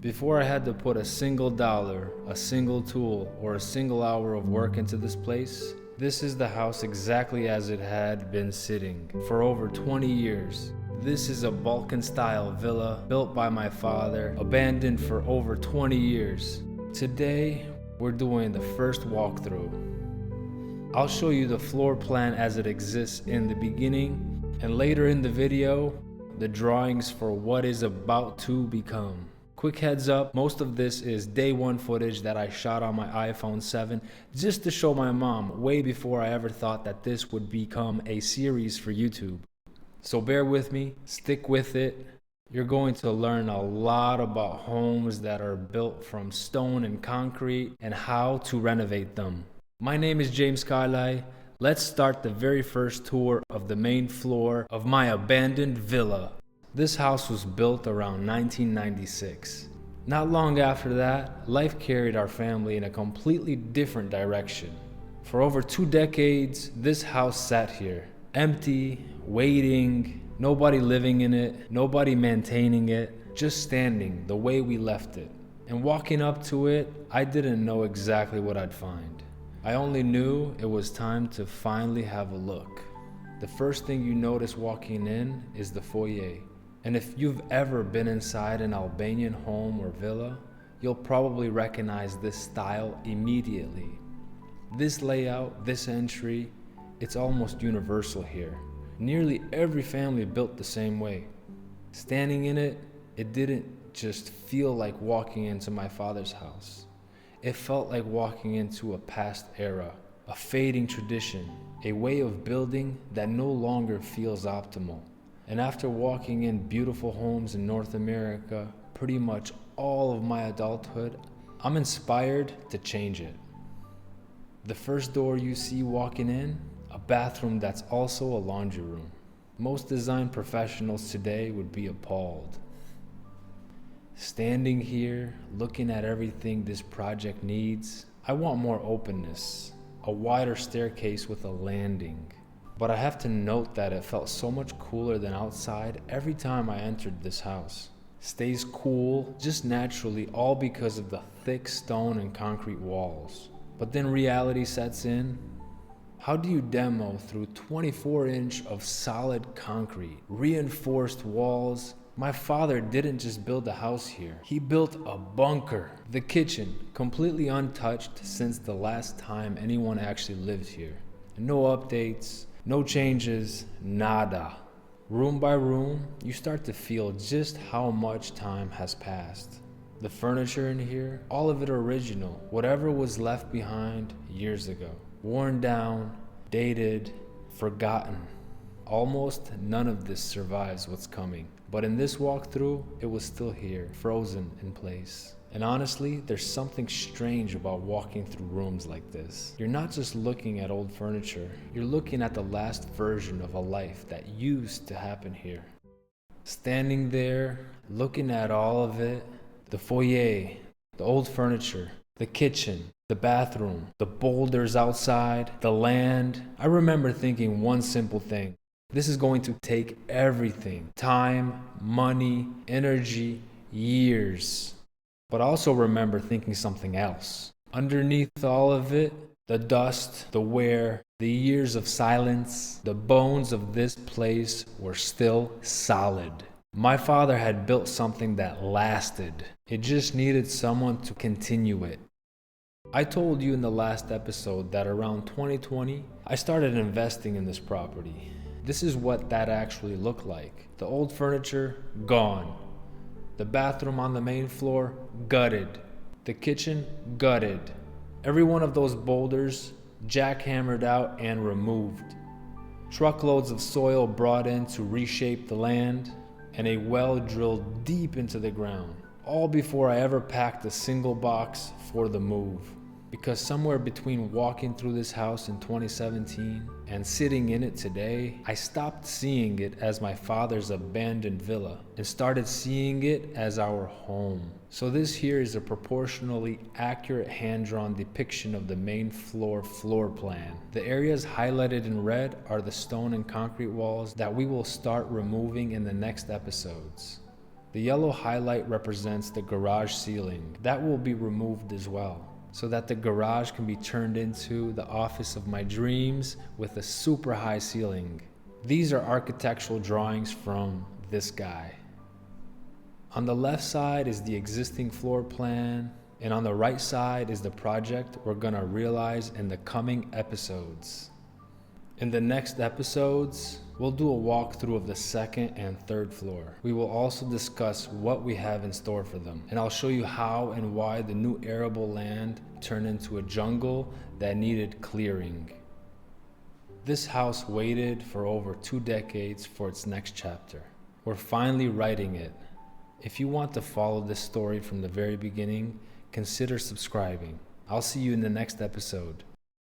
Before I had to put a single dollar, a single tool, or a single hour of work into this place, this is the house exactly as it had been sitting for over 20 years. This is a Balkan-style villa built by my father, abandoned for over 20 years. Today, we're doing the first walkthrough. I'll show you the floor plan as it exists in the beginning, and later in the video, the drawings for what is about to become. Quick heads up, most of this is day one footage that I shot on my iPhone 7 just to show my mom way before I ever thought that this would become a series for YouTube. So bear with me, stick with it. You're going to learn a lot about homes that are built from stone and concrete and how to renovate them. My name is James Carlai. Let's start the very first tour of the main floor of my abandoned villa. This house was built around 1996. Not long after that, life carried our family in a completely different direction. For over 2 decades, this house sat here, empty, waiting, nobody living in it, nobody maintaining it, just standing the way we left it. And walking up to it, I didn't know exactly what I'd find. I only knew it was time to finally have a look. The first thing you notice walking in is the foyer. And if you've ever been inside an Albanian home or villa, you'll probably recognize this style immediately. This layout, this entry, it's almost universal here. Nearly every family built the same way. Standing in it, it didn't just feel like walking into my father's house. It felt like walking into a past era, a fading tradition, a way of building that no longer feels optimal. And after walking in beautiful homes in North America pretty much all of my adulthood, I'm inspired to change it. The first door you see walking in, a bathroom that's also a laundry room. Most design professionals today would be appalled. Standing here, looking at everything this project needs, I want more openness, a wider staircase with a landing. But I have to note that it felt so much cooler than outside every time I entered this house. Stays cool just naturally, all because of the thick stone and concrete walls. But then reality sets in. How do you demo through 24-inch of solid concrete, reinforced walls? My father didn't just build a house here. He built a bunker. The kitchen, completely untouched since the last time anyone actually lived here. No updates. No changes, nada. Room by room, you start to feel just how much time has passed. The furniture in here, all of it original, whatever was left behind years ago. Worn down, dated, forgotten. Almost none of this survives what's coming. But in this walkthrough, it was still here, frozen in place. And honestly, there's something strange about walking through rooms like this. You're not just looking at old furniture, you're looking at the last version of a life that used to happen here. Standing there, looking at all of it, the foyer, the old furniture, the kitchen, the bathroom, the boulders outside, the land. I remember thinking one simple thing. This is going to take everything. Time, money, energy, years. But I also remember thinking something else. Underneath all of it, the dust, the wear, the years of silence, the bones of this place were still solid. My father had built something that lasted. It just needed someone to continue it. I told you in the last episode that around 2020, I started investing in this property. This is what that actually looked like. The old furniture, gone. The bathroom on the main floor, gutted. The kitchen, gutted. Every one of those boulders, jackhammered out and removed. Truckloads of soil brought in to reshape the land, and a well drilled deep into the ground. All before I ever packed a single box for the move. Because somewhere between walking through this house in 2017 and sitting in it today, I stopped seeing it as my father's abandoned villa and started seeing it as our home. So this here is a proportionally accurate hand-drawn depiction of the main floor plan. The areas highlighted in red are the stone and concrete walls that we will start removing in the next episodes. The yellow highlight represents the garage ceiling. That will be removed as well, so that the garage can be turned into the office of my dreams with a super high ceiling. These are architectural drawings from this guy. On the left side is the existing floor plan, and on the right side is the project we're gonna realize in the coming episodes. In the next episodes, we'll do a walkthrough of the second and third floor. We will also discuss what we have in store for them, and I'll show you how and why the new arable land turned into a jungle that needed clearing. This house waited for over 2 decades for its next chapter. We're finally writing it. If you want to follow this story from the very beginning, consider subscribing. I'll see you in the next episode.